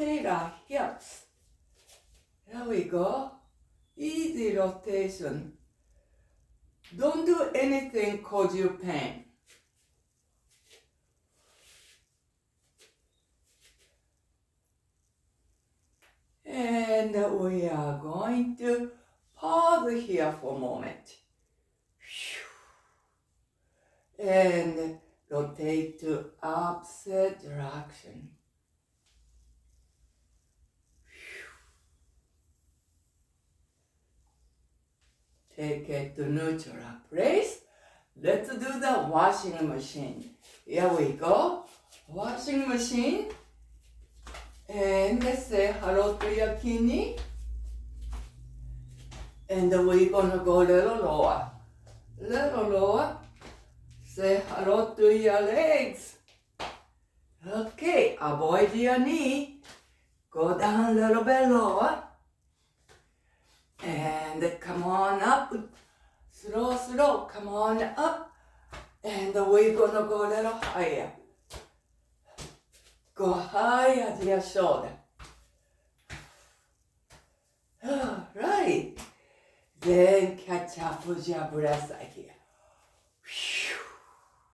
rotate our hips. There we go. Easy rotation. Don't do anything cause you pain. And we are going to pause here for a moment. And rotate to opposite direction. Take it to neutral place. Let's do the washing machine. Here we go. Washing machine. And let's say hello to your kidney. And we're gonna go a little lower. Little lower. Say hello to your legs. Okay, avoid your knee. Go down a little bit lower. And come on up. Slow, slow. Come on up. And we're gonna go a little higher. Go higher to your shoulder. All right. Then catch up with your breath right here.